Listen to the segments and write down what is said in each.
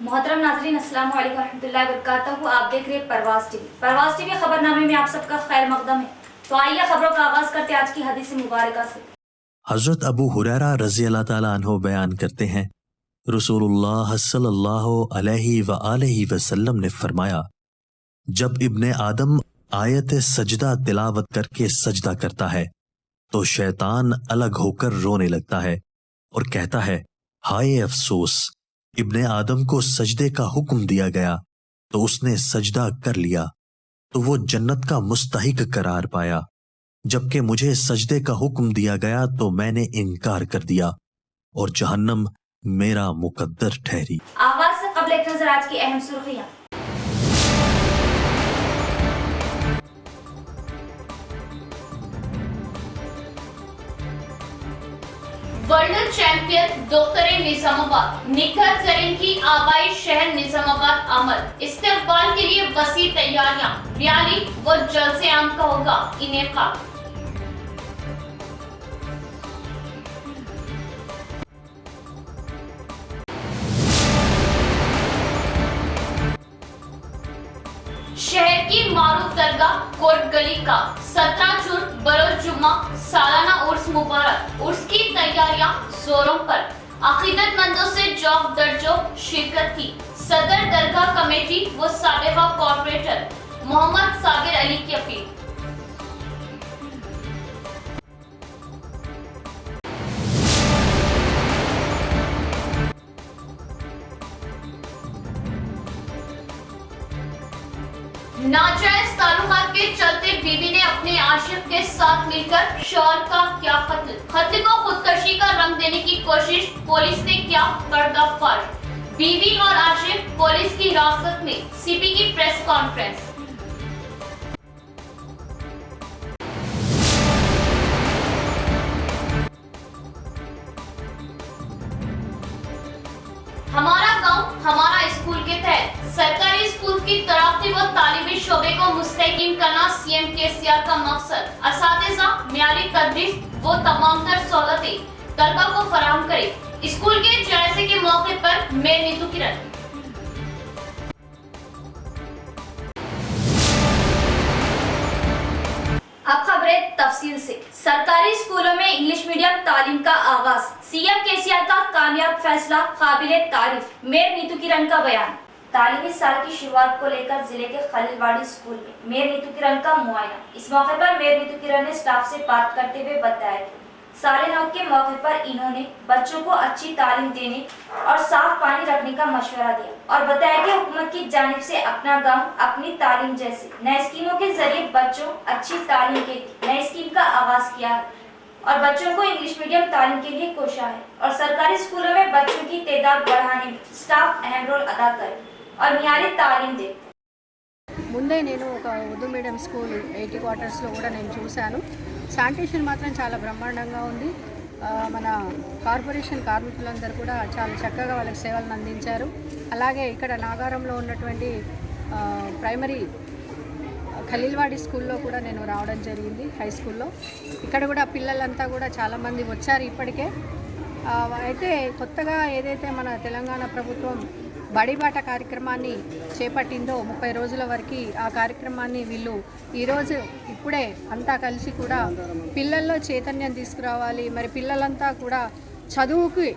मोहतरम नाज़रीन, अस्सलाम वालेकुम रहमतुल्लाहि व बरकातहू। आप देख रहे हैं परवाज़ टीवी खबरनामे में आप सबका खैर मकदम है। तो आइए खबरों का आगाज करते हैं आज की हदीस मुबारका से। हजरत अबू हुरैरा रज़ी अल्लाह ताला अन्हु बयान करते हैं, रसूलुल्लाह सल्लल्लाहु अलैहि व आलिहि वसल्लम ने फरमाया, जब इब्ने आदम आयत सजदा तिलावत करके सजदा करता है तो शैतान अलग होकर रोने लगता है और कहता है, हाय अफसोस, इब्ने आदम को सजदे का हुक्म दिया गया तो उसने सजदा कर लिया तो वो जन्नत का मुस्तहिक करार पाया, जबकि मुझे सजदे का हुक्म दिया गया तो मैंने इनकार कर दिया और जहन्नम मेरा मुकद्दर ठहरी। आगाज से कबल एक नजर आज की अहम सुर्खियां। वर्ल्ड चैंपियन दोस्तरे निजामाबाद निखत जरीन की आबाई शहर निजामाबाद अमल इस्तेकबाल के लिए वसी तैयारियां, रैली व जलसे आम का होगा इनेकाद। शहर की मारूफ दरगाह कोट गली का 17 जून बरोज जुम्मा सालाना उर्स मुबारक। उर्स की तैयारियां जोरों पर। अकीदतमंदों से जौक दर जौक शिरकत की। सदर दरगाह कमेटी व साबिका कॉर्पोरेटर मोहम्मद साबिर अली की अपील। नाजायज ताल्लुकात के चलते बीवी ने अपने आशिक के साथ मिलकर शौहर का किया कत्ल। कत्ल को खुदकशी का रंग देने की कोशिश, पुलिस ने किया पर्दाफाश। बीवी और आशिक पुलिस की हिरासत में, सीपी की प्रेस कॉन्फ्रेंस। हमारा गांव हमारा स्कूल के तहत सरकारी स्कूल की तरक्की व तालीमी शोबे को मुस्तहकम करना सीएम केसीआर का मकसद। असातिज़ा मियारी तदरीस वो तमाम तर सहूलतें तलबा को फराहम करे। स्कूल के जायजे के मौके पर मेयर नीतू किरण। अब खबरें तफसील से। सरकारी स्कूलों में इंग्लिश मीडियम तालीम का आगाज, सीएम केसीआर का कामयाब फैसला काबिले तारीफ। मेयर नीतू किरण का बयान। तालीमी साल की शुरुआत को लेकर जिले के खलीलवाड़ी स्कूल में मेयर नीतू किरण का मुआयना। इस मौके पर मेयर नीतू किरण ने स्टाफ से बात करते हुए बताया कि साले नौ के मौके पर इन्होंने बच्चों को अच्छी तालीम देने और साफ पानी रखने का मशवरा दिया और बताया कि हुकूमत की जानिब से अपना गांव अपनी तालीम जैसे नए स्कीमों के जरिए बच्चों अच्छी तालीम के नए स्कीम का आगाज किया है और बच्चों को इंग्लिश मीडियम तालीम के लिए कोशा है और सरकारी स्कूलों में बच्चों की तादाद बढ़ाने में स्टाफ अहम रोल अदा करे और मियारी तालीम दे। ముందే నేను ఒక ఉర్దూ మీడియం స్కూల్ 80 క్వార్టర్స్లో కూడా నేను చూశాను. శానిటేషన్ మాత్రం చాలా బ్రహ్మాండంగా ఉంది. మన కార్పొరేషన్ కార్మికులందరూ కూడా చాలా చక్కగా వాళ్ళకి సేవలను అందించారు. అలాగే ఇక్కడ నాగారంలో ఉన్నటువంటి ప్రైమరీ ఖలీల్వాడి స్కూల్లో కూడా నేను రావడం జరిగింది, హై స్కూల్లో. ఇక్కడ కూడా పిల్లలంతా కూడా చాలామంది వచ్చారు ఇప్పటికే. అయితే కొత్తగా ఏదైతే మన తెలంగాణ ప్రభుత్వం బడిబాట కార్యక్రమాన్ని చేపట్టిందో 30 రోజుల వరకు ఆ కార్యక్రమాన్ని వీళ్ళు ఈరోజు ఇప్పుడే అంతా కలిసి కూడా పిల్లల్లో చైతన్యం తీసుకురావాలి, మరి పిల్లలంతా కూడా చదువుకి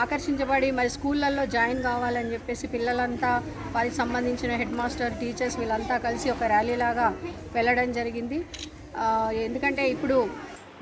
ఆకర్షించబడి మరి స్కూళ్ళల్లో జాయిన్ కావాలని చెప్పేసి పిల్లలంతా వారికి సంబంధించిన హెడ్ మాస్టర్ టీచర్స్ వీళ్ళంతా కలిసి ఒక ర్యాలీలాగా వెళ్ళడం జరిగింది. ఎందుకంటే ఇప్పుడు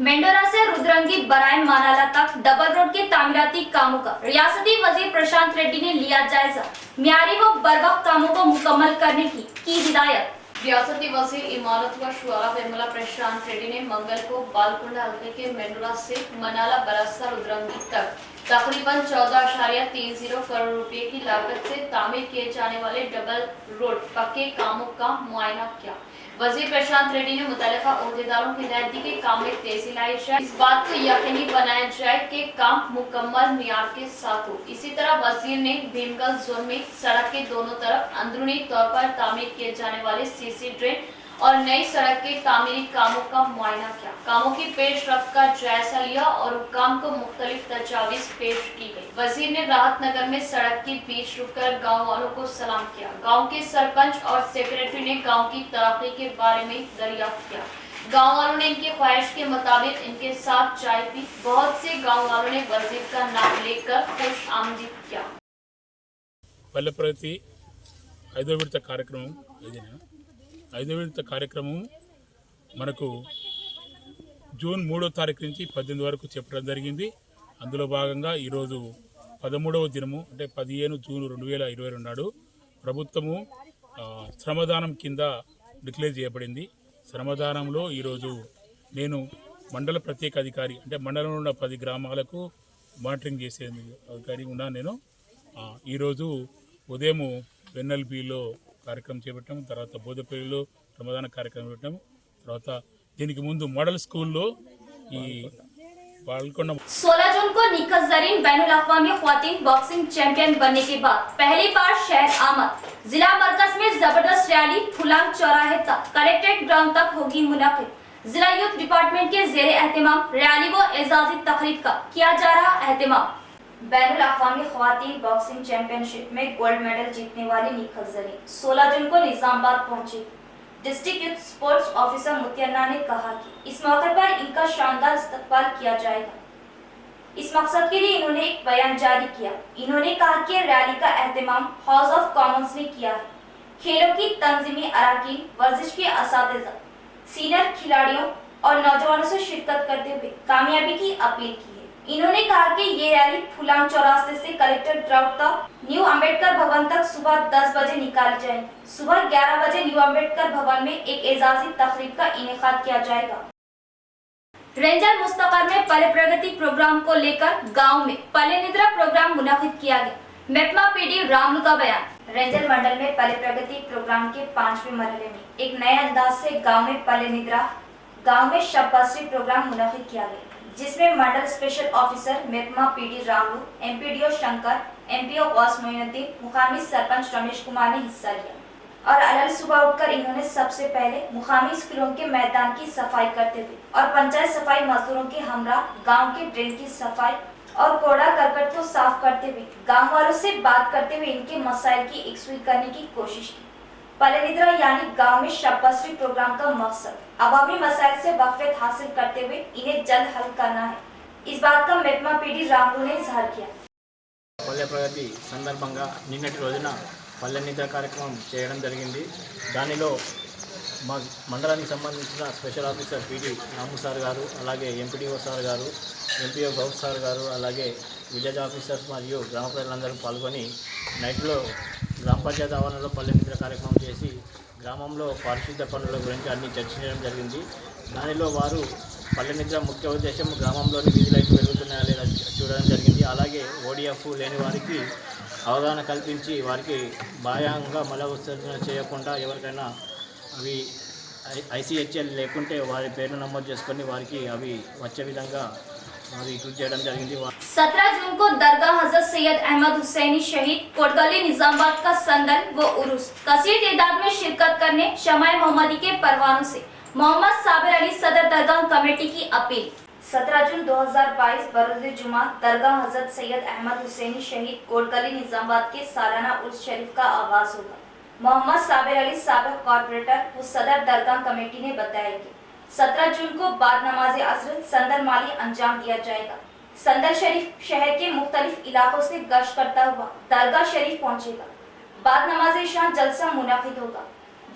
मेंडोरा से रुद्रंगी बराइन मानाला तक डबल रोड के तामीराती कामों का रियासती वजीर प्रशांत रेड्डी ने लिया जायजा। मियारी व बरवक्त कामों को मुकम्मल करने की हिदायत। रियासती वजीर इमारत व शुरा निर्मला प्रशांत रेड्डी ने मंगल को बालकुंडा हल्के के मेंडोरा से मनाला बरास्ता रुद्रंगी तक तकरीबन 14.30 करोड़ रुपए की लागत से तामीर किए जाने वाले डबल रोड पक्के कामों का मुआयना किया। वजीर प्रशांत रेड्डी ने मुतल्लिका ओहदेदारों की हिदायत दी कि काम में तेजी लाई जाए, इस बात को यकीनी बनाया जाए कि काम मुकम्मल मियार के साथ हो। इसी तरह वजीर ने भीमगल जोन में सड़क के दोनों तरफ अंदरूनी तौर पर तामीर किए जाने वाले सीसी ड्रेन और नई सड़क के तामीरी कामों का मुआयना किया। कामों की पेशरफ्त का जायजा लिया और हुक्काम को मुख्तलिफ तजावीज़ पेश की गई। वजीर ने राहत नगर में सड़क के बीच रुककर गाँव वालों को सलाम किया। गाँव के सरपंच और सेक्रेटरी ने गाँव की तरक्की के बारे में दरियाफ्त किया। गाँव वालों ने इनकी ख्वाहिश के मुताबिक इनके साथ चाय पी। बहुत से गाँव वालों ने वजीर का नाम लेकर खुश आमदीद किया। పల్లె ప్రగతి 5వ విడత కార్యక్రమం 5వ విడత కార్యక్రమం మనకు జూన్ 3వ తారీఖు నుంచి 18 వరకు చెప్పడం జరిగింది. అందులో భాగంగా ఈరోజు 13వ దినము అంటే 15 జూన్ 2022 నాడు ప్రభుత్వము శ్రమదానం కింద డిక్లేర్ చేయబడింది. శ్రమదానంలో ఈరోజు నేను మండల ప్రత్యేక అధికారి అంటే మండలంలో ఉన్న 10 గ్రామాలకు మానిటరింగ్ చేసే అధికారి ఉన్నాను. నేను ఈరోజు ఉదయం వెన్నెల్బిలో కార్యక్రమం చేపట్టాము. తర్వాత బోధపల్లిలో శ్రమదాన కార్యక్రమం పెట్టాము. తర్వాత దీనికి ముందు మోడల్ స్కూల్లో ఈ 16 जून को निखत जरीन बैनुल अक़वामी ख्वातीन बॉक्सिंग चैंपियन बनने के बाद पहली बार शहर आमद जिला मरकज में जबरदस्त रैली फुलांग चौराहे तक कलेक्ट्रेट ग्राउंड तक होगी मुनाकिद। जिला यूथ डिपार्टमेंट के जेर एहतमाम रैली व एजाजी तकरीब का किया जा रहा एहतमाम। बैनुल अक़वामी ख्वातीन बॉक्सिंग चैंपियनशिप में गोल्ड मेडल जीतने वाली निखत जरीन 16 जून को निजामाबाद पहुंची। डिस्ट्रिक्ट यूथ स्पोर्ट्स ऑफिसर मुतियन्ना ने कहा कि इस मौके पर इनका शानदार इस्तकबाल किया जाएगा। इस मकसद के लिए इन्होंने एक बयान जारी किया। इन्होंने कहा कि रैली का एहतमाम हाउस ऑफ कॉमन्स ने किया है। खेलों की तंजीमी अराकीन, वर्जिश के असातिज़ा, सीनियर खिलाड़ियों और नौजवानों से शिरकत करते हुए कामयाबी की अपील की है। इन्होंने कहा कि ये रैली फुलांग चौराहे से कलेक्टर ग्राउंड तक न्यू अम्बेडकर भवन तक सुबह 10 बजे निकाली जाएगी। सुबह 11 बजे न्यू अम्बेडकर भवन में एक एजाजी तकरीब का इनेकाद किया जाएगा। रेंजर मुस्तकर में पल्ले प्रगति प्रोग्राम को लेकर गांव में पल्ले निद्रा प्रोग्राम मुनाकिद किया गया। मेपमा पीडी रामलू का बयान। रेंजर मंडल में पल्ले प्रगति प्रोग्राम के 5वें मरहले में एक नए अंदाज से गाँव में पल्ले निद्रा गाँव में शब्बस्ती प्रोग्राम मुनाकिद किया गया, जिसमें mandal special officer MEPMA PD Ramulu, MPDO Shankar, MPO Ghouse Moinuddin, मुकामी सरपंच रमेश कुमार ने हिस्सा लिया और अलग सुबह उठकर इन्होंने सबसे पहले मुकामी स्कूलों के मैदान की सफाई करते हुए और पंचायत सफाई मजदूरों के हमरा गांव के ड्रेन की सफाई और कूड़ा करकट को साफ करते हुए गांव वालों से बात करते हुए इनके मसाइल की यकसुई करने की कोशिश की। पल्ले निद्रा यानी गांव में शब्बस्ती प्रोग्राम का मकसद अवामी मसाइल से वाक़फ़ियत हासिल करते हुए इन्हें जल्द हल करना है। इस बात का मेपमा पीडी रामलू ने इजहार किया। పల్లె ప్రగతి సందర్భంగా నిన్నటి రోజున పల్లె నిద్ర కార్యక్రమం చేయడం జరిగింది. దానిలో మా మండలానికి సంబంధించిన స్పెషల్ ఆఫీసర్ పీడి రాము సార్ గారు, అలాగే ఎంపీడీఓ సార్ గారు, ఎంపీఓ గౌస్ సార్ గారు, అలాగే విలేజ్ ఆఫీసర్స్ మరియు గ్రామ ప్రజలందరూ పాల్గొని నైట్లో గ్రామ పంచాయతీ ఆవరణలో పల్లె నిద్ర కార్యక్రమం చేసి గ్రామంలో పారిశుద్ధ్య పనుల గురించి అన్ని చర్చించడం జరిగింది. దానిలో వారు పల్లె నిద్ర ముఖ్య ఉద్దేశం గ్రామంలోని వీధి లైట్లు పెరుగుతున్నాయా లేదా చూడడం జరిగింది. అలాగే ఓడిఎఫ్ లేని వారికి అవగాహన కల్పించి వారికి బాహ్యంగా మల విసర్జన చేయకుండా ఎవరికైనా అవి ఐసీహెచ్ఎల్ లేకుంటే వారి పేరు నమోదు చేసుకొని వారికి అవి వచ్చే విధంగా అవి కృషి చేయడం జరిగింది. 17 जून को दरगाह हजरत सैयद अहमद हुसैनी शहीद कोटगली निजामाबाद का संदल व उर्स कसीर तादाद में शिरकत करने शमाए मोहम्मदी के परवानों से मोहम्मद साबिर अली सदर दरगाह कमेटी की अपील। 17 जून 2022 बरोज़े जुमा दरगाह हजरत सैयद अहमद हुसैनी शहीद कोटगली निजामाबाद के सालाना उर्स शरीफ का आगाज होगा। मोहम्मद साबिर अली साबिक कॉर्पोरेटर व सदर दरगाह कमेटी ने बताया कि 17 जून को बाद नमाज असर संदल माली अंजाम दिया जाएगा। संदल शरीफ शहर के मुख्तलिफ इलाकों से गश्त करता हुआ दरगाह शरीफ पहुंचेगा। बाद नमाज शाम जलसा मुनाकिद होगा,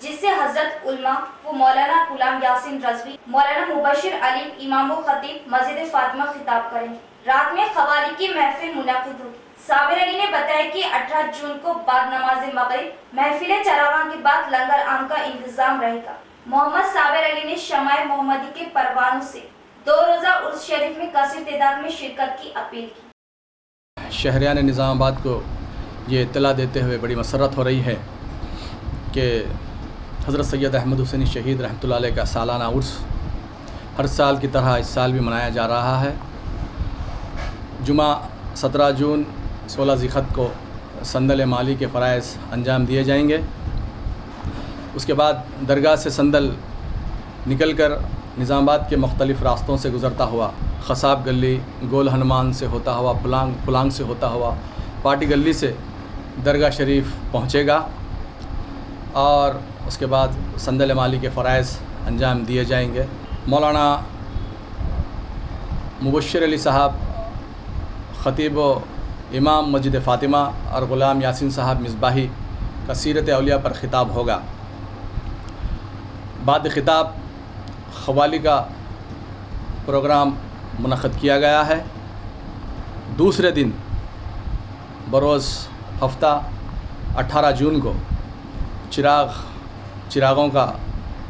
जिससे हजरत उलमा व मौलाना गुलाम यासीन रजवी, मौलाना मुबशिर अली इमाम व खतीब मस्जिद फातिमा खिताब करेंगे। रात में खवाली की महफिल मुनाकिद होगी। साबिर अली ने बताया कि 18 जून को बाद नमाज मगरिब महफिल चरागाह के बाद लंगर आम का इंतजाम रहेगा। मोहम्मद साबिर अली ने शमाए मोहम्मदी के परवानों से 2 रोज़ा उर्स शरीफ में कसीर तादाद में शिरकत की अपील की। शहरियान निज़ामाबाद को ये इत्तला देते हुए बड़ी मसरत हो रही है कि हज़रत सैयद अहमद हुसैनी शहीद रहमतुल्लाह अलैह का सालाना उर्स हर साल की तरह इस साल भी मनाया जा रहा है। जुमा 17 जून 16 ज़िलक़द को संदल माली के फ़राइज़ अंजाम दिए जाएंगे। उसके बाद दरगाह से संदल निकलकर निज़ामाबाद के मुख्तलिफ़ रास्तों से गुज़रता हुआ खसाब गली, गोल हनुमान से होता हुआ, फुलांग से होता हुआ पार्टी गली से दरगाह शरीफ पहुँचेगा और उसके बाद संदल माली के फ़राइज़ अंजाम दिए जाएंगे। मौलाना मुबश्शिर अली साहब ख़तीब इमाम मस्जिद फ़ातिमा और ग़ुलाम यासीन साहब मिसबाही का सीरत औलिया पर ख़िताब होगा। बाद ख़िताब ख़वाली का प्रोग्राम मुनक़्क़द किया गया है। दूसरे दिन बरोज़ हफ्ता 18 जून को चिरागों का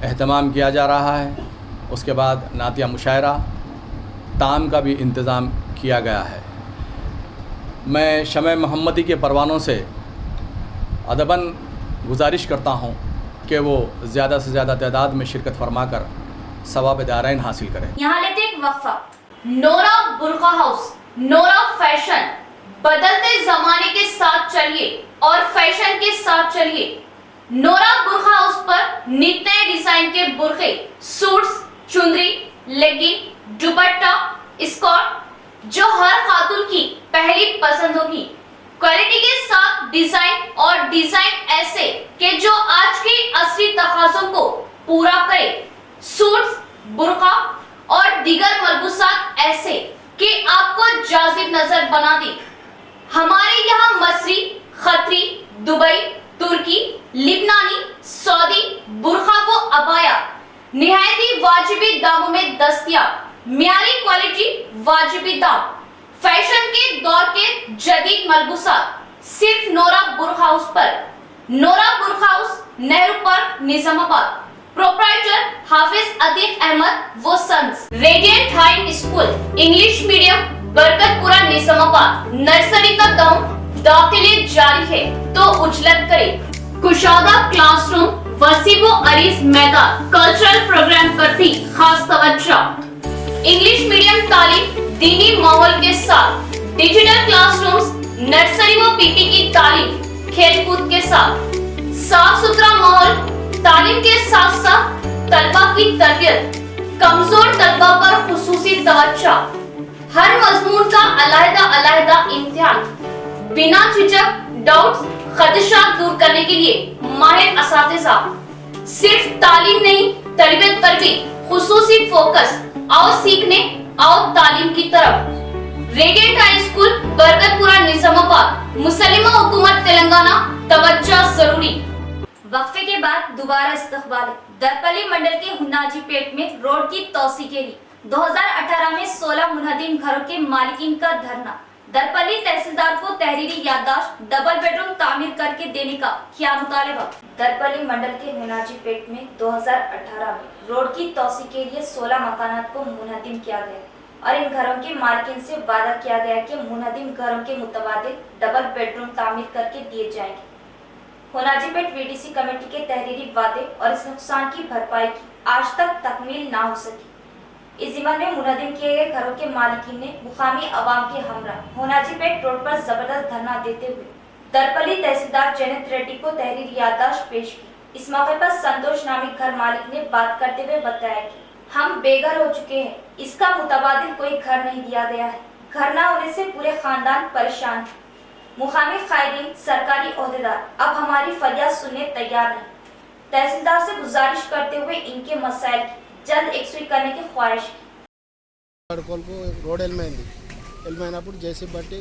एहतमाम किया जा रहा है। उसके बाद नातिया मुशायरा ताम का भी इंतज़ाम किया गया है। मैं शमए मोहम्मदी के परवानों से अदबन गुजारिश करता हूँ कि वो ज़्यादा से ज़्यादा तादाद में शिरकत फरमाकर सवाब दारैन हासिल करें। यहाँ लेते एक वक्फा। Nora Burqa house, Nora fashion. बदलते जमाने के साथ चलिए और फैशन के साथ चलिए। नोरा बुर्का हाउस पर नित नए डिजाइन के बुर्के, सूट्स, चुंदरी, लेगिंग, दुपट्टा, स्कर्ट जो हर खातून की पहली पसंद होगी। क्वालिटी के साथ डिजाइन और डिजाइन ऐसे कि जो आज के असली तकाज़ों को पूरा करे। सूट्स, बुर्का और दीगर मलबूसात ऐसे कि आपको जाजिब नजर बना दे। हमारे यहाँ मसरी, खतरी, दुबई, तुर्की, लिबनानी, सऊदी बुर्का व अबाया निहायती वाजिबी दामों में दस्तयाब। मियारी क्वालिटी, वाजिबी दाम। फैशन के दौर के जदीद मलबूसात सिर्फ नोरा बुर्का हाउस पर। Nora Burqa house, Nehru park, Nizamabad. Proprietor Hafiz Atiq Ahmed व sons. Radiant high school English medium, Barkatpura, Nizamabad. Nursery का दाखिले जारी है तो उजलत करें। कुशादा क्लासरूम, वसी व अरीज मैदान। कल्चरल प्रोग्राम पर भी खास तवज्जो। इंग्लिश मीडियम तालीम दीनी माहौल के साथ। डिजिटल क्लासरूम्स, नर्सरी व पीटी की तालीम खेलकूद के साथ। साफ सुथरा माहौल, तालीम के साथ साथ तलबा की तरबियत। कमजोर तलबा पर खुसूसी तवज्जो। हर मजमून का अलहदा इम्तिहान। बिना झिझक डाउट्स, खदशात दूर करने के लिए माहिर असातिज़ा। सिर्फ तालीम नहीं, तरबियत पर भी खुसूसी फोकस। आओ सीखने, आओ तालीम की तरफ। Radiant high school, Barkatpura, Nizamabad. मुसलिमा हुकूमत तेलंगाना, तवज्जो जरूरी। वक्फे के बाद दोबारा इस्तकबाल। दरपल्ली मंडल के हुन्नाजी पेट में रोड की तोसी के लिए 2018 में 16 मुनहदिम घरों के मालिकीन का धरना। दरपल्ली तहसीलदार को तहरीरी याददाश्त, डबल बेडरूम तामीर करके देने का क्या मुतालबा। दरपल्ली मंडल के हुन्नाजी पेट में 2018 में रोड की तोसी के लिए 16 मकानात को मुनहदिम किया गया और इन घरों के मालिकीन से वादा किया गया कि मुनहदिम घरों के मुतबादिल डबल बेडरूम तामीर करके दिए जाएंगे। हुन्नाजीपेट वीडीसी कमेटी के तहरीरी वादे और इस नुकसान की भरपाई की आज तक तकमील ना हो सकी। इस जिम्मन में मुनहदिम किए गए घरों के मालिकीन ने मुकामी अवाम के हमरा हुन्नाजीपेट रोड पर जबरदस्त धरना देते हुए दरपल्ली तहसीलदार जैनत रेड्डी को तहरीरी याददाश्त पेश की। इस मौके पर संतोष नामी घर मालिक ने बात करते हुए बताया कि हम बेघर हो चुके हैं, इसका मुतबादिल कोई घर नहीं दिया गया है। घर न होने से पूरे खानदान परेशान है। मुकामी कायदीन, सरकारी ओहदेदार अब हमारी फरियाद सुनने तैयार नहीं। तहसीलदार से गुजारिश करते हुए इनके मसाइल की जल्द एकसुई करने की ख्वाहिश की। రోడ్ వెళ్ళమైనప్పుడు జేసీ బట్టి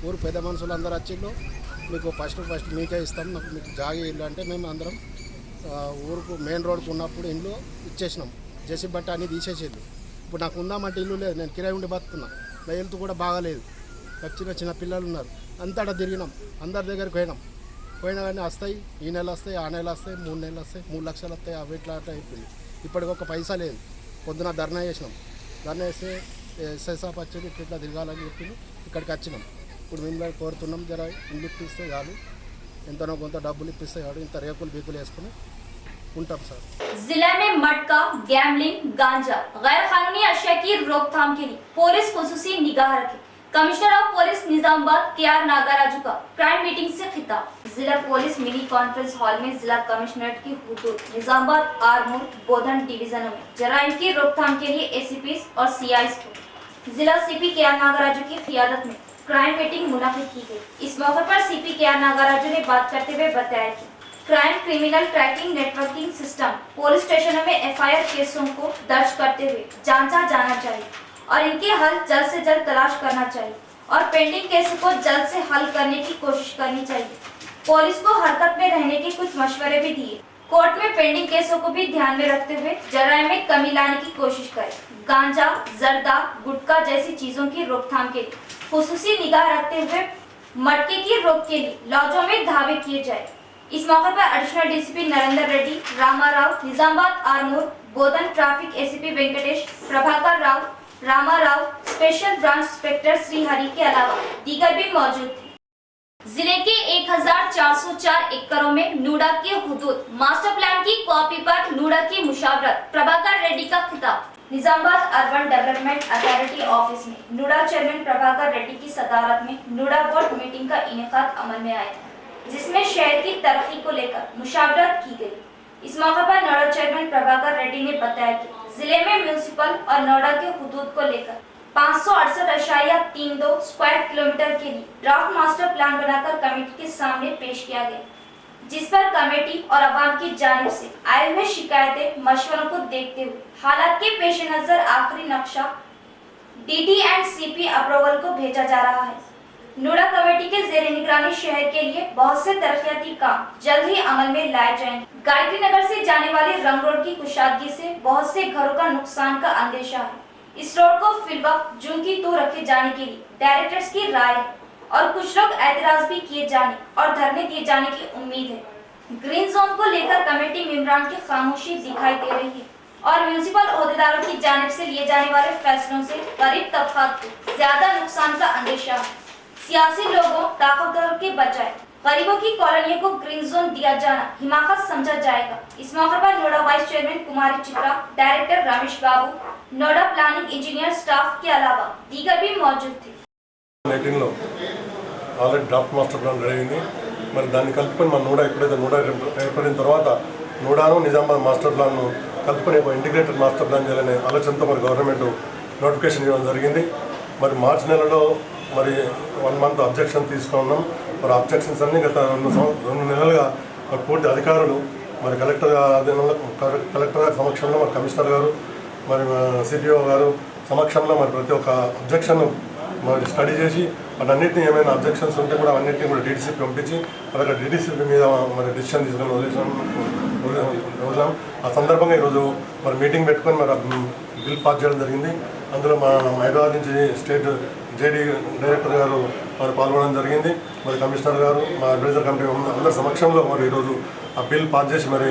ఊరు పెద్ద మనుషులు అందరూ వచ్చిళ్ళు, మీకు ఫస్ట్ మీకే ఇస్తాం, మీకు జాగి ఇల్లు అంటే మేము అందరం ఊరుకు మెయిన్ రోడ్కు ఉన్నప్పుడు ఇల్లు ఇచ్చేసినాం. జేసీ బట్టి అన్నీ తీసేసేళ్ళు. ఇప్పుడు నాకు ఉందామంటే ఇల్లు లేదు, నేను కిరాయి ఉండి బతుకున్నా. నా హెల్త్ కూడా బాగాలేదు, నాకు చిన్న పిల్లలు ఉన్నారు. అంతటా తిరిగినాం, అందరి దగ్గరికి పోయినా కానీ వస్తాయి, ఈ నెల వస్తాయి, ఆ నెల వస్తాయి, 3 నెలలు వస్తాయి, 3 లక్షలు వస్తాయి. అవి ఇట్లా అయిపోయింది. ఇప్పటికి ఒక పైసా లేదు. పొద్దున ధర్నా చేసినాం, ధర్నా చేస్తే ఎస్ఎస్ఆఫ్ వచ్చేది ఇట్లా తిరగాలని చెప్పింది. ఇక్కడికి వచ్చినాం. ఇప్పుడు మేము కోరుతున్నాం, జర ఇల్లు ఇప్పిస్తే చాలు, ఎంతనో కొంత డబ్బులు ఇప్పిస్తే చాలు, ఇంత రేకులు బీకులు వేసుకుని ఉంటాం సార్. जिले में मटका, गैमलिंग, गांजा, गैर कानूनी अशिया की रोकथाम के लिए पुलिस खुसूसी निगाह रखे। Commissioner of police Nizamabad KR Nagaraju का क्राइम मीटिंग से खिताब। जिला पुलिस मिनी कॉन्फ्रेंस हॉल में जिला कमिश्नरेट की हुदूद निजामाबाद आरमूर बोधन डिवीजनों में जराइम की रोकथाम के लिए एसीपीस और सीआईस को जिला सीपी के आर नागराजू की क़ियादत में क्राइम मीटिंग मुनाकिद की गई। इस मौके पर सीपी के आर नागराजू ने बात करते हुए बताया कि crime criminal tracking networking system police स्टेशनों में एफआईआर केसों को दर्ज करते हुए जांचा जाना चाहिए और इनके हल जल्द से जल्द तलाश करना चाहिए और पेंडिंग केसों को जल्द से हल करने की कोशिश करनी चाहिए। पुलिस को हरकत में रहने के कुछ मशवरे भी दिए। कोर्ट में पेंडिंग केसों को भी ध्यान में रखते हुए जराइम में कमी लाने की कोशिश करें। गांजा, जर्दा, गुटखा जैसी चीजों की रोकथाम के लिए खुसूसी निगाह रखते हुए मटके की रोक के लिए लॉजों में धावे किए जाए। इस मौके पर additional DCP Narendra Reddy, Ramarao, Nizamabad Armoor, Bodhan traffic ACP Venkatesh, Prabhakar Rao, Ramarao, special branch inspector Srihari के अलावा दीगर भी मौजूद थे। जिले के 1404 एकड़ों में नूडा की हुदूद मास्टर प्लान की कॉपी पर नूडा की मुशावरत, प्रभाकर रेड्डी का खिताब। Nizamabad urban development authority office में नूडा चेयरमैन प्रभाकर रेड्डी की सदारत में नूडा बोर्ड मीटिंग का इनेकाद अमल में आया, जिसमें शहर की तरक्की को लेकर मुशावरत की गई। इस मौके पर नोडा चेयरमैन प्रभाकर रेड्डी ने बताया कि जिले में म्यूनिसिपल और नोडा के हुदूद को लेकर 568.32 स्क्वायर किलोमीटर के लिए ड्राफ्ट मास्टर प्लान बनाकर कमेटी के सामने पेश किया गया, जिस पर कमेटी और अवाम की जानिब से आए हुए शिकायतें मशवरों को देखते हुए हालात के पेश नजर आखिरी नक्शा डीडी एंड सीपी अप्रूवल को भेजा जा रहा है। नूडा कमेटी के जेर निगरानी शहर के लिए बहुत से तरक्याती काम जल्द ही अमल में लाए जाएंगे। गायत्री नगर से जाने वाली रंग रोड की कुशादगी से बहुत से घरों का नुकसान का अंदेशा है। इस रोड को फिलवक्त जून की तो रखे जाने के लिए डायरेक्टर्स की राय है और कुछ लोग एतराज भी किए जाने और धरने दिए जाने की उम्मीद है। ग्रीन जोन को लेकर कमेटी मेंबरान की खामोशी दिखाई दे रही है और म्यूनिसिपल ओहदेदारों की जानिब से लिए जाने वाले फैसलों से गरीब तबकात को ज्यादा नुकसान का अंदेशा है। सियासी लोगों ताकतवरों के बजाय गरीबों की कॉलोनियों को ग्रीन जोन दिया जाना हिमाकत समझा जाएगा। इस मौके पर नोडा वाइस चेयरमैन कुमारी चित्रा, डायरेक्टर रमेश बाबू, नोडा प्लानिंग इंजीनियर स्टाफ के अलावा दीगर भी मौजूद थे। Already draft master plan ready అయింది. మరి దాన్ని కలుపుకొని మన నూడా ఎప్పుడైతే నూడా ఏర్పడిన తర్వాత నూడాను నిజామాబాద్ మాస్టర్ ప్లాన్ను కలుపుకొని ఒక ఇంటిగ్రేటెడ్ మాస్టర్ ప్లాన్ చేయాలనే ఆలోచనతో మరి గవర్నమెంట్ నోటిఫికేషన్ ఇవ్వడం జరిగింది. మరి మార్చి నెలలో మరి 1 మంత్ అబ్జెక్షన్ తీసుకున్నాం. మరి అబ్జెక్షన్స్ అన్ని గత 2 నెలలుగా మరి పూర్తి అధికారులు మరి కలెక్టర్ సమక్షంలో మరి కమిషనర్ గారు మరి సిపిఓ గారు సమక్షంలో మరి ప్రతి ఒక్క అబ్జెక్షన్ మరి స్టడీ చేసి వాటన్నిటిని ఏమైనా అబ్జెక్షన్స్ ఉంటే కూడా అన్నింటినీ కూడా డీటీసీపీ పంపించి మరి అక్కడ డీటీసీపీ మీద మరి డిసిషన్ తీసుకొని వదిలాం. ఆ సందర్భంగా ఈరోజు మరి మీటింగ్ పెట్టుకొని మరి బిల్ పాస్ చేయడం జరిగింది. అందులో మా హైదరాబాద్ నుంచి స్టేట్ జేడీ డైరెక్టర్ గారు మరి పాల్గొనడం జరిగింది. మరి కమిషనర్ గారు మా అడ్వైజర్ కమిటీ అందరి సమక్షంలో మరి ఈరోజు ఆ బిల్ పాస్ చేసి మరి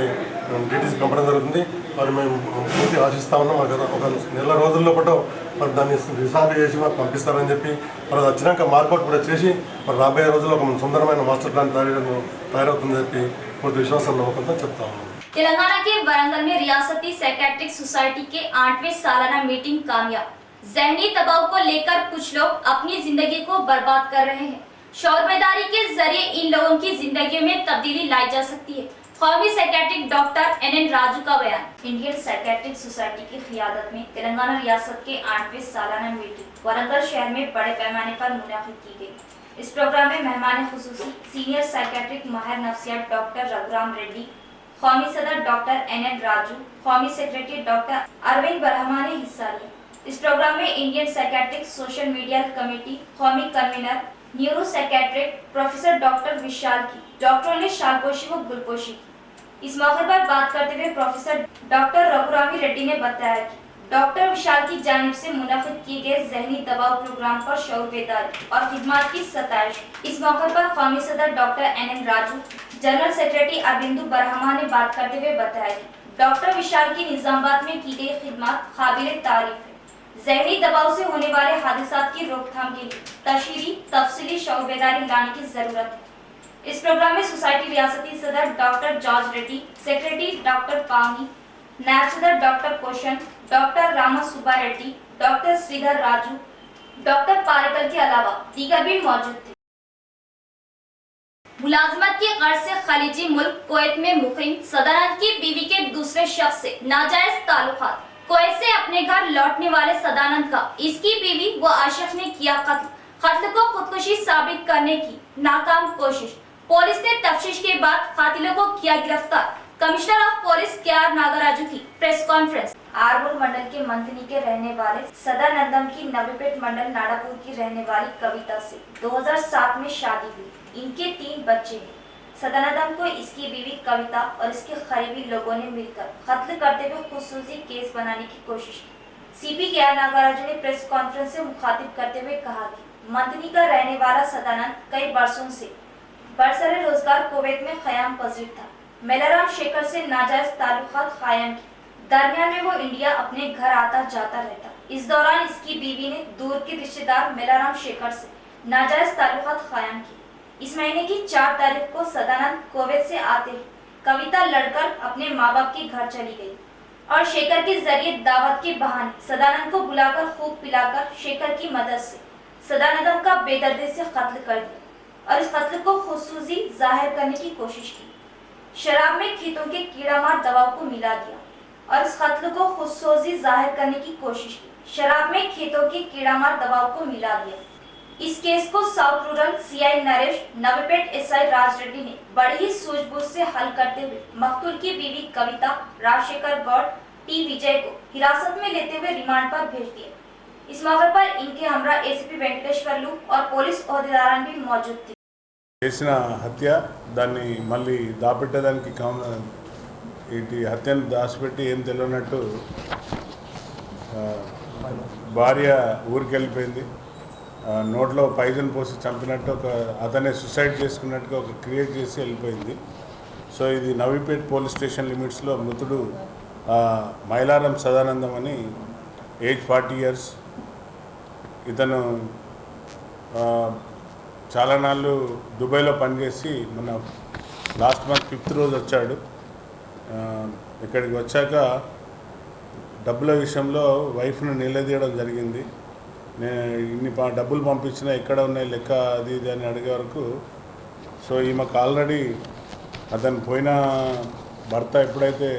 డీటీసీ పంపడం జరుగుతుంది. మరి మేము పూర్తి ఆశిస్తూ ఉన్నాం. మరి ఒక నెల రోజుల్లో పాటు మరి దాన్ని రిసాల్వ్ చేసి మాకు పంపిస్తారని చెప్పి మరి వచ్చినాక మార్కౌట్ కూడా చేసి మరి రాబోయే రోజుల్లో ఒక సుందరమైన మాస్టర్ ప్లాన్ తయారవుతుందని చెప్పి పూర్తి విశ్వాసం నమ్మకంతో చెప్తా ఉన్నాం. तेलंगाना के वरंगल में रियासती साइकियाट्रिक सोसाइटी के 8वें सालाना मीटिंग कामयाब। जहनी दबाव को लेकर कुछ लोग अपनी जिंदगी को बर्बाद कर रहे हैं। शौर बेदारी के जरिए इन लोगों की जिंदगी में तब्दीली लाई जा सकती है। कौमी साइकियाट्रिक डॉक्टर NN राजू का बयान। इंडियन साइकियाट्रिक सोसाइटी की क़ियादत में तेलंगाना रियासत के 8वें सालाना मीटिंग वरंगल शहर में बड़े पैमाने पर मुनाकिद की गई। इस प्रोग्राम में मेहमान खुसूसी सीनियर साइकियाट्रिक माहिर नफ्सियात डॉक्टर रघुराम रेड्डी, कौमी सदर डॉक्टर NN राजू, कौमी सेक्रेटरी डॉक्टर अरविंद बरहमा ने हिस्सा लिया। इस प्रोग्राम में Indian psychiatric social media committee कौमी convener neuro psychiatric professor doctor Vishal की डॉक्टरों ने शालपोशी व गुलपोशी की। इस मौके पर बात करते हुए प्रोफेसर डॉक्टर रघुरामी रेड्डी ने बताया कि डॉक्टर विशाल की जानिब से मुनाकिद किए गए जहनी दबाव प्रोग्राम पर शौर बेदारी और खिदमत की सताइश। इस मौके पर कौमी सदर doctor NN Raju, general secretary Arvind Barhma ने बात करते हुए बताया कि डॉक्टर विशाल की निजामाबाद में की गई खिदमत काबिल तारीफ है। जहनी दबाव से होने वाले हादसा की रोकथाम के लिए तशहीरी तफसीली शौर बेदारी लाने की जरूरत है। इस प्रोग्राम में सोसाइटी रियासती सदर doctor George Reddy, secretary doctor Pavani, नायब सदर doctor Koshan, doctor Rama Subba Reddy, doctor Sridhar Raju, doctor Parekal के अलावा दीगर भी मौजूद थे। मुलाजमत की गर्ज से खलीजी मुल्क कुवैत में मुकीम सदानंद की बीवी के दूसरे शख्स से नाजायज ताल्लुकात। कुवैत से अपने घर लौटने वाले सदानंद का इसकी बीवी व आशिक ने किया कत्ल को खुदकुशी साबित करने की नाकाम कोशिश। पुलिस ने तफ्तीश के बाद कातिलों को किया गिरफ्तार। Commissioner of police KR. Nagaraju की प्रेस कॉन्फ्रेंस। आरमूर मंडल के मंथनी के रहने वाले सदानंदम की नवीपेट मंडल नाड़ापुर की रहने वाली कविता से 2007 में शादी हुई। इनके 3 बच्चे हैं। सदानंदम को इसकी बीवी कविता और इसके करीबी लोगों ने मिलकर कत्ल करते हुए खुसूसी केस बनाने की कोशिश की। CP KR. नागराजू ने प्रेस कॉन्फ्रेंस से मुखातिब करते हुए कहा कि मंथनी का रहने वाला सदानंद कई बरसों से बरसरे रोजगार कुवैत में क़याम पजीर था। मेलाराम शेखर से नाजायज ताल्लुकात कायम की। दरमियान में वो इंडिया अपने घर आता जाता रहता। इस दौरान इसकी बीवी ने दूर के रिश्तेदार मेलाराम शेखर से नाजायज ताल्लुकात कायम की। इस महीने की 4 तारीख को सदानंद कुवैत से आते ही कविता लड़कर अपने माँ बाप के घर चली गई और शेखर के जरिए दावत के बहाने सदानंद को बुलाकर खूब पिलाकर शेखर की मदद से सदानंदम का बेदर्दी से कत्ल कर दिया और इस कत्ल को खुसूसी जाहिर करने की कोशिश की। शराब में खेतों के कीड़ामार दवाओं को मिला दिया और इस कत्ल को खुसूसी जाहिर करने की कोशिश की। शराब में खेतों के कीड़ामार दवाओं को मिला दिया। इस केस को south rural CI Naresh, Navipet SI Raj Reddy ने बड़ी ही सूझबूझ से हल करते हुए मकतूल की बीवी कविता, राजशेखर गौड़, टी विजय को हिरासत में लेते हुए रिमांड पर भेज दिया। इस मौके पर इनके हमरा एसीपी वेंकटेश्वर्लू और पुलिस ओहदेदारान भी मौजूद थे। చేసిన హత్య దాన్ని మళ్ళీ దాపెట్టడానికి ఇటు హత్యను దాచిపెట్టి ఏం తెలియనట్టు భార్య ఊరికి వెళ్ళిపోయింది. నోట్లో పైజన్ పోసి చంపినట్టు ఒక అతనే సూసైడ్ చేసుకున్నట్టుగా ఒక క్రియేట్ చేసి వెళ్ళిపోయింది. సో ఇది నవీపేట్ పోలీస్ స్టేషన్ లిమిట్స్లో మృతుడు మైలారం సదానందం అని ఏజ్ 40 years. ఇతను చాలా నాళ్ళు దుబాయ్లో పనిచేసి మన లాస్ట్ మంత్ 5th రోజు వచ్చాడు. ఇక్కడికి వచ్చాక డబ్బుల విషయంలో వైఫ్ను నిలదీయడం జరిగింది. నేను ఇన్ని డబ్బులు పంపించినా ఎక్కడ ఉన్నాయి లెక్క అది ఇది అని అడిగే వరకు సో ఈమెకు ఆల్రెడీ అతను పోయిన భర్త ఎప్పుడైతే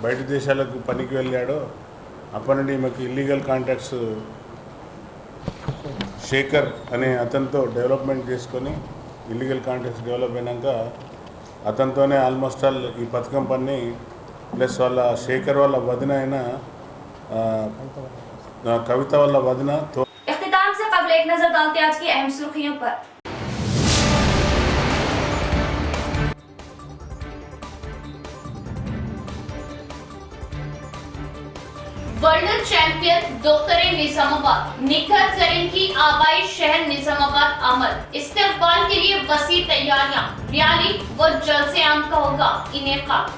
బయట దేశాలకు పనికి వెళ్ళాడో అప్పటి నుండి ఈమెకు ఇల్లీగల్ కాంటాక్ట్స్ శేఖర్ అనే అతనితో డెవలప్మెంట్ చేసుకొని ఇల్లీగల్ కాంటాక్ట్స్ డెవలప్ అయినాక అతనితోనే ఆల్మోస్ట్ ఆల్ ఈ పథకం పని ప్లస్ వాళ్ళ శేఖర్ వాళ్ళ వదిన అయిన కవిత వాళ్ళ వదినతో इख्तिताम से कबल एक नजर डालते आज की अहम सुर्खियों पर। World champion doctor Nizamabad Nikhat Zareen की आबाई शहर निजामाबाद अमल इस्तेकबाल के लिए वसी तैयारियां, रैली व जलसे आम का होगा इनेकाद।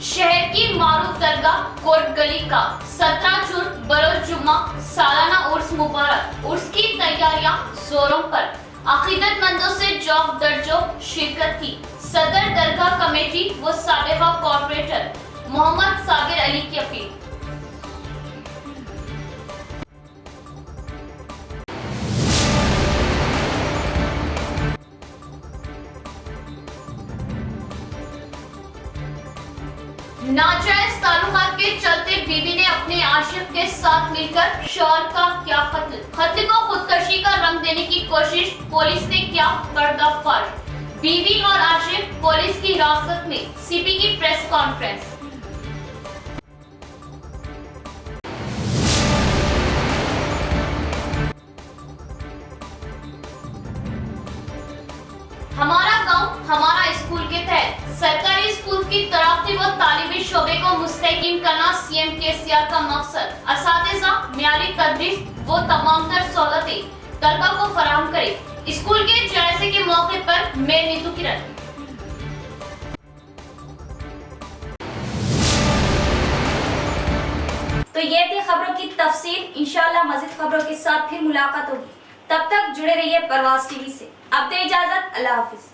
शहर की मारूफ दरगाह कोट गली का 17 जून बरोज जुम्मा सालाना उर्स मुबारक। उर्स की तैयारियां जोरों पर। अकीदतमंदों से जौक दर जौक शिरकत की। सदर दरगाह कमेटी व साबिका कॉर्पोरेटर मोहम्मद साबिर अली की अपील। नाजायज ताल्लुकात के चलते बीवी ने अपने आशिक के साथ मिलकर शौहर का किया कत्ल को खुदकशी का रंग देने की कोशिश। पुलिस ने किया पर्दाफाश। बीवी और आशिक पुलिस की हिरासत में। सीपी की प्रेस कॉन्फ्रेंस। हमारा गांव हमारा स्कूल के तहत सरकारी स्कूल की तरक्की व तालीमी शोबे को मुस्तहकम करना सीएम केसीआर का मकसद। असातिज़ा मियारी तदरीस वो तमाम तर सहूलतें तलबा को फराहम करे। स्कूल के जायजे के मौके पर मेयर नीतू किरण। तो ये थी खबरों की तफसील। इंशाल्लाह मज़ीद खबरों के साथ फिर मुलाकात होगी। तब तक जुड़े रहिए परवाज़ टीवी से। अब दे इजाजत। अल्लाह हाफिज।